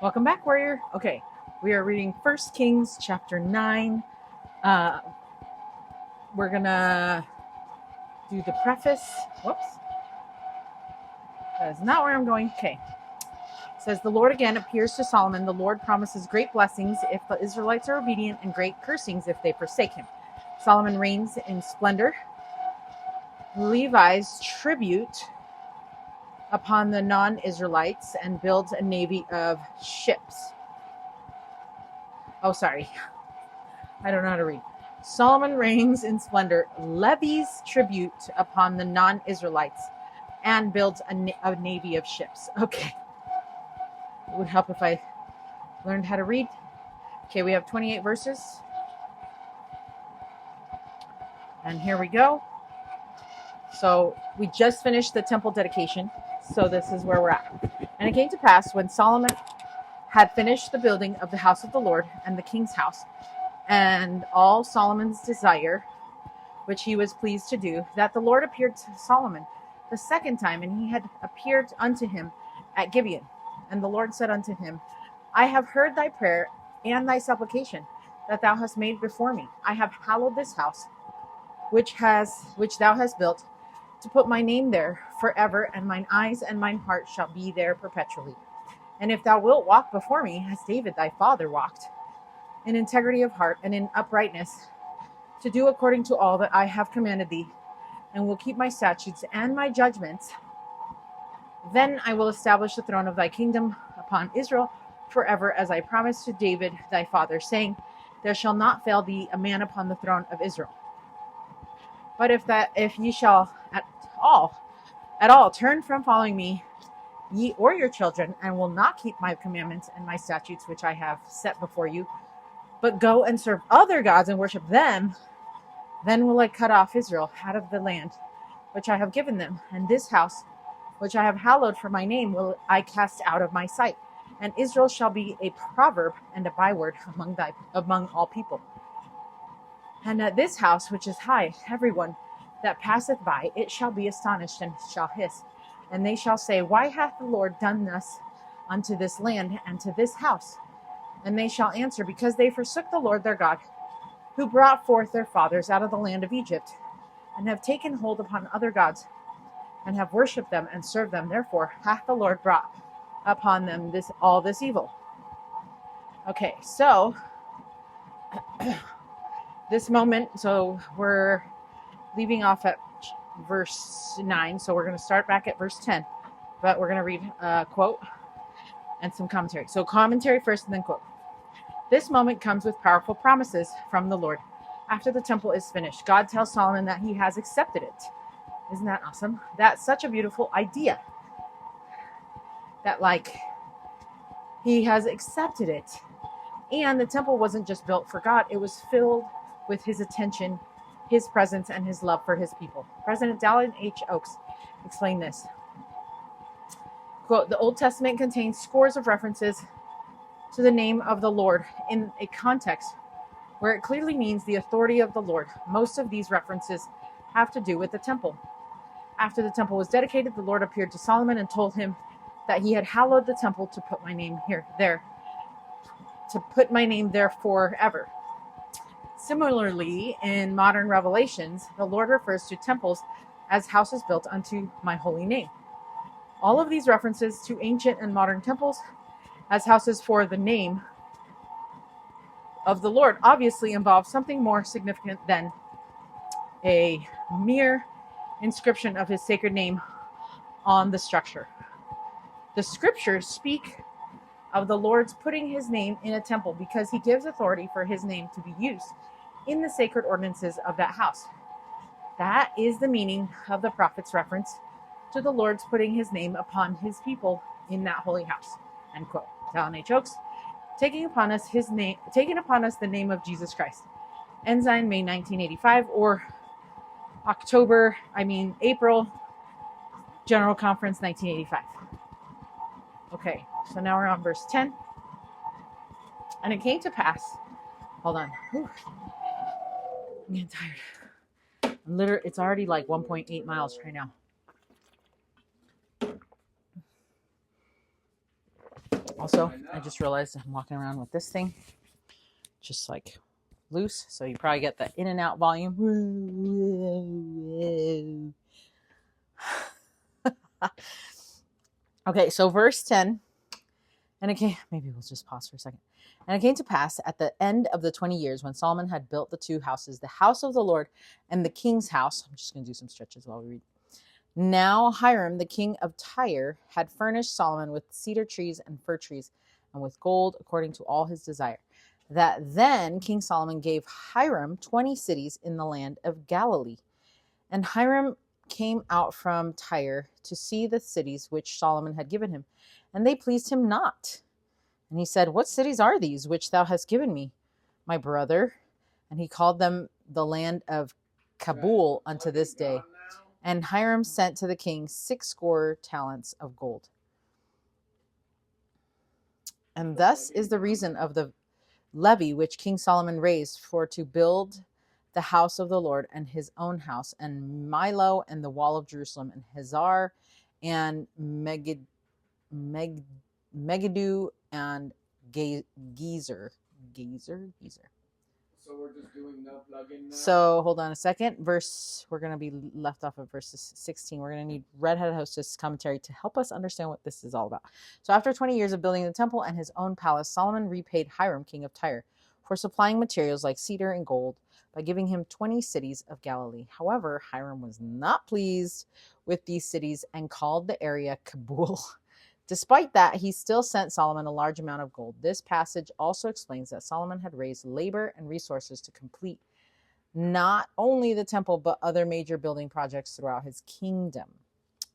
Welcome back, warrior. Okay, we are reading 1 Kings chapter 9. We're gonna do the preface. Whoops, that is not where I'm going. Okay, it says the Lord again appears to Solomon. The Lord promises great blessings if the Israelites are obedient, and great cursings if they forsake him. Solomon reigns in splendor, levies tribute upon the non-Israelites, and builds a navy of ships. Oh, sorry. I don't know how to read. Solomon reigns in splendor, levies tribute upon the non-Israelites, and builds a navy of ships. Okay. It would help if I learned how to read. Okay, we have 28 verses. And here we go. So we just finished the temple dedication. So this is where we're at. And it came to pass when Solomon had finished the building of the house of the Lord and the king's house, and all Solomon's desire, which he was pleased to do, that the Lord appeared to Solomon the second time, and he had appeared unto him at Gibeon. And the Lord said unto him, I have heard thy prayer and thy supplication that thou hast made before me. I have hallowed this house, which thou hast built, to put my name there forever, and mine eyes and mine heart shall be there perpetually. And if thou wilt walk before me, as David thy father walked, in integrity of heart and in uprightness, to do according to all that I have commanded thee, and will keep my statutes and my judgments, then I will establish the throne of thy kingdom upon Israel forever, as I promised to David thy father, saying, there shall not fail thee a man upon the throne of Israel. But if ye shall at all turn from following me, ye or your children, and will not keep my commandments and my statutes which I have set before you, but go and serve other gods and worship them, then will I cut off Israel out of the land which I have given them, and this house which I have hallowed for my name will I cast out of my sight. And Israel shall be a proverb and a byword among all people. And at this house which is high, everyone that passeth by it shall be astonished and shall hiss. And they shall say, why hath the Lord done thus unto this land and to this house? And they shall answer, because they forsook the Lord their God, who brought forth their fathers out of the land of Egypt, and have taken hold upon other gods, and have worshipped them and served them. Therefore hath the Lord brought upon them all this evil. Okay, so this moment, so we're leaving off at verse 9, so we're going to start back at verse 10, but we're going to read a quote and some commentary. So commentary first and then quote. This moment comes with powerful promises from the Lord. After the temple is finished, God tells Solomon that he has accepted it. Isn't that awesome? That's such a beautiful idea. That he has accepted it. And the temple wasn't just built for God. It was filled with his attention, his presence, and his love for his people. President Dallin H. Oaks explained this. Quote, the Old Testament contains scores of references to the name of the Lord in a context where it clearly means the authority of the Lord. Most of these references have to do with the temple. After the temple was dedicated, the Lord appeared to Solomon and told him that he had hallowed the temple to put my name there forever. Similarly, in modern revelations, the Lord refers to temples as houses built unto my holy name. All of these references to ancient and modern temples as houses for the name of the Lord obviously involve something more significant than a mere inscription of his sacred name on the structure. The scriptures speak of the Lord's putting his name in a temple because he gives authority for his name to be used in the sacred ordinances of that house. That is the meaning of the prophet's reference to the Lord's putting his name upon his people in that holy house. End quote. Dallin H. Oaks, taking upon us the name of Jesus Christ. Ensign, May 1985, or April General Conference 1985. Okay, so now we're on verse 10. And it came to pass. Hold on. Whew. I'm getting tired. It's already like 1.8 miles right now. Also, I just realized I'm walking around with this thing just like loose, so you probably get the in and out volume. Okay, so verse 10, and it came, maybe we'll just pause for a second. And it came to pass at the end of the 20 years when Solomon had built the two houses, the house of the Lord and the king's house. I'm just going to do some stretches while we read. Now Hiram, the king of Tyre, had furnished Solomon with cedar trees and fir trees and with gold according to all his desire. That then King Solomon gave Hiram 20 cities in the land of Galilee. And Hiram came out from Tyre to see the cities which Solomon had given him, and they pleased him not. And he said, What cities are these which thou hast given me, my brother? And he called them the land of Kabul unto this day. And Hiram sent to the king 60 talents of gold. And thus is the reason of the levy which King Solomon raised for to build the house of the Lord and his own house, and Milo and the wall of Jerusalem, and Hazar and Megiddo and Gezer. So we're just doing no plug-in now? So hold on a second. We're going to be left off of verses 16. We're going to need Redheaded Hostess commentary to help us understand what this is all about. So after 20 years of building the temple and his own palace, Solomon repaid Hiram, king of Tyre, for supplying materials like cedar and gold by giving him 20 cities of Galilee. However, Hiram was not pleased with these cities and called the area Kabul. Despite that, he still sent Solomon a large amount of gold. This passage also explains that Solomon had raised labor and resources to complete not only the temple, but other major building projects throughout his kingdom.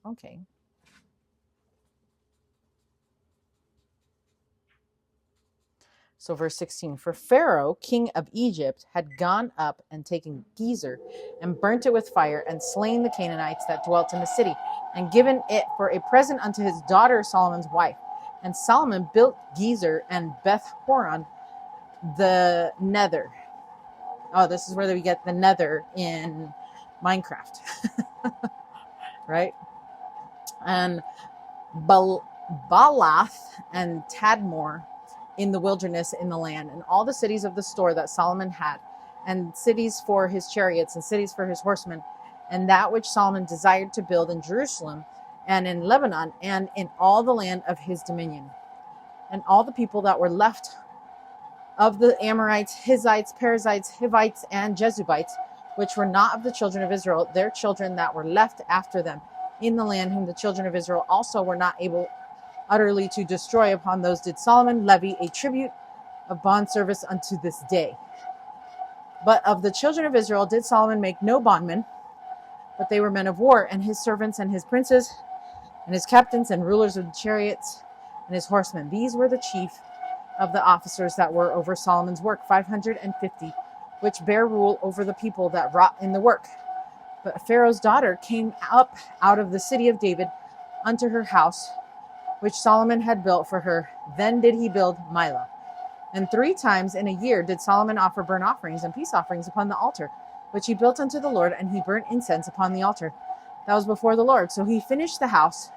Okay. So verse 16, for Pharaoh, king of Egypt, had gone up and taken Gezer and burnt it with fire and slain the Canaanites that dwelt in the city and given it for a present unto his daughter Solomon's wife. And Solomon built Gezer and Beth Horon the nether. Oh, this is where we get the nether in Minecraft. Right? And Baalath and Tadmor in the wilderness in the land, and all the cities of the store that Solomon had, and cities for his chariots, and cities for his horsemen, and that which Solomon desired to build in Jerusalem, and in Lebanon, and in all the land of his dominion. And all the people that were left of the Amorites, Hittites, Perizzites, Hivites, and Jebusites, which were not of the children of Israel, their children that were left after them in the land, whom the children of Israel also were not able utterly to destroy, upon those did Solomon levy a tribute of bond service unto this day. But of the children of Israel did Solomon make no bondmen, but they were men of war, and his servants and his princes and his captains and rulers of the chariots and his horsemen. These were the chief of the officers that were over Solomon's work, 550, which bare rule over the people that wrought in the work. But Pharaoh's daughter came up out of the city of David unto her house, which Solomon had built for her. Then did he build Milo. And 3 times in a year did Solomon offer burnt offerings and peace offerings upon the altar, which he built unto the Lord, and he burnt incense upon the altar that was before the Lord. So he finished the house,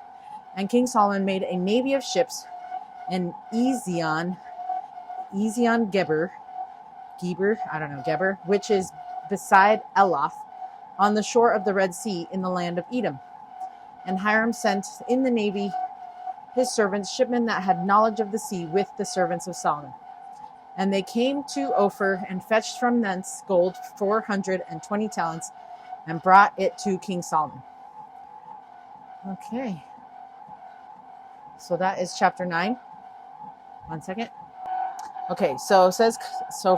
and King Solomon made a navy of ships in Geber, which is beside Elath, on the shore of the Red Sea in the land of Edom. And Hiram sent in the navy his servants, shipmen that had knowledge of the sea, with the servants of Solomon. And they came to Ophir and fetched from thence gold 420 talents and brought it to King Solomon. Okay. So that is chapter 9. 1 second. Okay, so it says,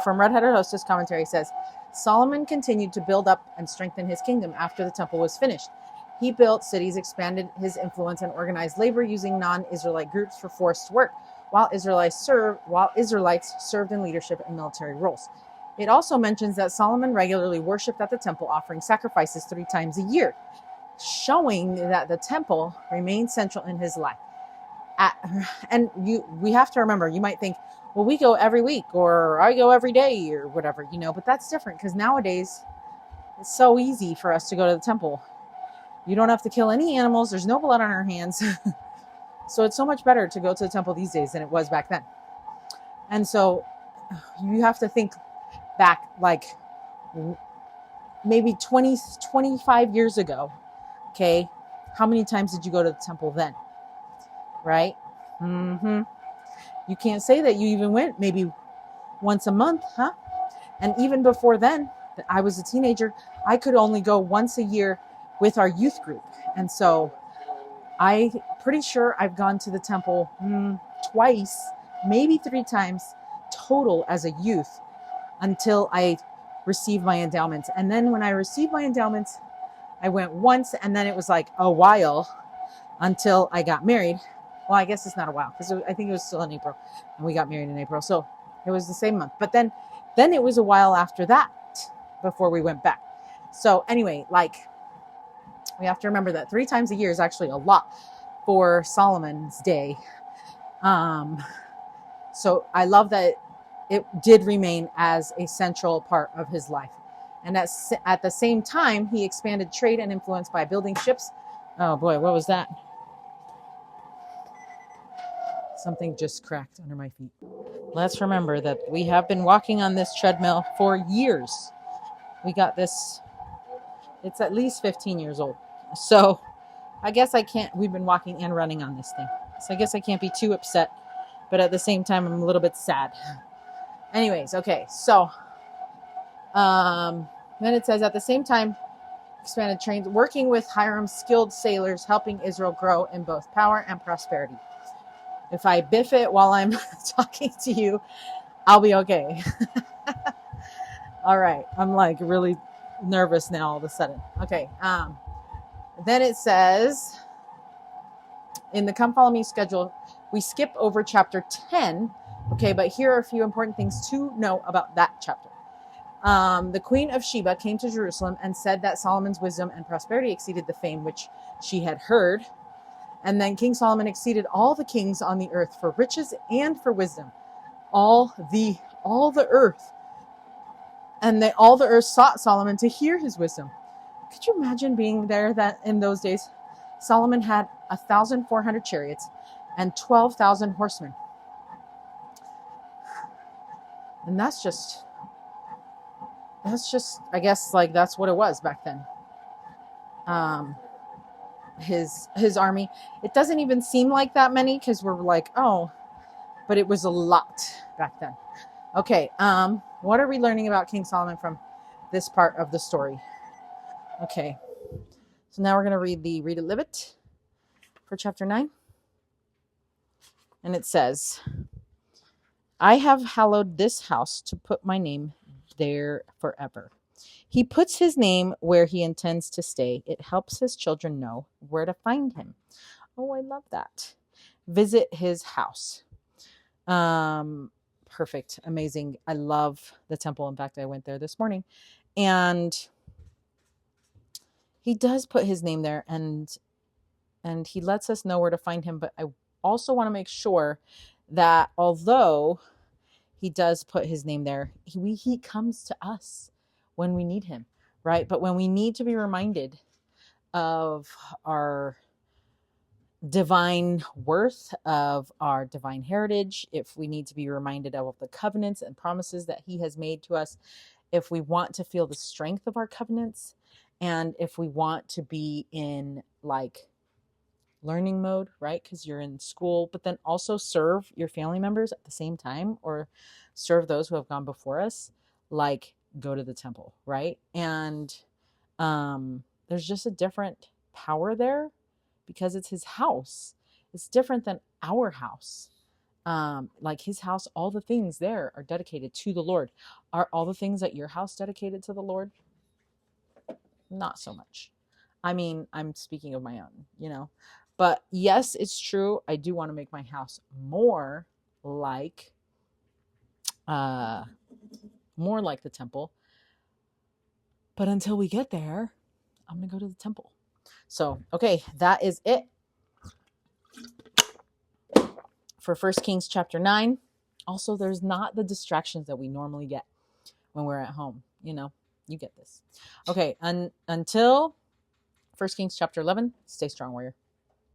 from Redheaded Hostess commentary says, Solomon continued to build up and strengthen his kingdom after the temple was finished. He built cities, expanded his influence, and organized labor using non-Israelite groups for forced work, while Israelites served in leadership and military roles. It also mentions that Solomon regularly worshipped at the temple, offering sacrifices 3 times a year, showing that the temple remained central in his life. We have to remember, you might think, well, we go every week, or I go every day, or whatever, but that's different, because nowadays it's so easy for us to go to the temple. You don't have to kill any animals. There's no blood on our hands. So it's so much better to go to the temple these days than it was back then. And so you have to think back like maybe 20, 25 years ago. Okay. How many times did you go to the temple then? Right? Mm-hmm. You can't say that you even went maybe once a month, huh? And even before then, I was a teenager, I could only go once a year with our youth group. And so I'm pretty sure I've gone to the temple twice, maybe 3 times total as a youth until I received my endowments. And then when I received my endowments, I went once, and then it was like a while until I got married. Well, I guess it's not a while because I think it was still in April, and we got married in April. So it was the same month. But then it was a while after that before we went back. So anyway, like we have to remember that 3 times a year is actually a lot for Solomon's day. So I love that it did remain as a central part of his life. And at the same time, he expanded trade and influence by building ships. Oh boy, what was that? Something just cracked under my feet. Let's remember that we have been walking on this treadmill for years. We got this, it's at least 15 years old. So I guess we've been walking and running on this thing. So I guess I can't be too upset, but at the same time, I'm a little bit sad. Anyways, okay, so then it says at the same time, expanded trains, working with Hiram's skilled sailors, helping Israel grow in both power and prosperity. If I biff it while I'm talking to you, I'll be okay. All right. I'm like really nervous now all of a sudden. Okay. Then it says in the Come Follow Me schedule, we skip over chapter 10. Okay. But here are a few important things to know about that chapter. The Queen of Sheba came to Jerusalem and said that Solomon's wisdom and prosperity exceeded the fame which she had heard. And then King Solomon exceeded all the kings on the earth for riches and for wisdom. All the earth. And all the earth sought Solomon to hear his wisdom. Could you imagine being there that in those days? Solomon had 1,400 chariots and 12,000 horsemen. And that's just, I guess, like that's what it was back then. His army, it doesn't even seem like that many because we're like, oh, but it was a lot back then. Okay, what are we learning about King Solomon from this part of the story? Okay, so now we're going to read Read It, Live It for chapter 9. And it says, I have hallowed this house to put my name there forever. He puts his name where he intends to stay. It helps his children know where to find him. Oh, I love that. Visit his house. Perfect. Amazing. I love the temple. In fact, I went there this morning. And he does put his name there, and he lets us know where to find him. But I also want to make sure that although he does put his name there, he comes to us when we need him, right? But when we need to be reminded of our divine worth, of our divine heritage, if we need to be reminded of the covenants and promises that he has made to us, if we want to feel the strength of our covenants, and if we want to be in like learning mode, right? Because you're in school, but then also serve your family members at the same time, or serve those who have gone before us, like go to the temple, right? And there's just a different power there because it's his house. It's different than our house. Like his house, all the things there are dedicated to the Lord. Are all the things at your house dedicated to the Lord? Not so much. I mean, I'm speaking of my own, But yes, it's true. I do want to make my house more like the temple. But until we get there, I'm going to go to the temple. So, okay, that is it for 1 Kings chapter 9. Also, there's not the distractions that we normally get when we're at home. You get this. Okay, until 1 Kings chapter 11, stay strong, warrior.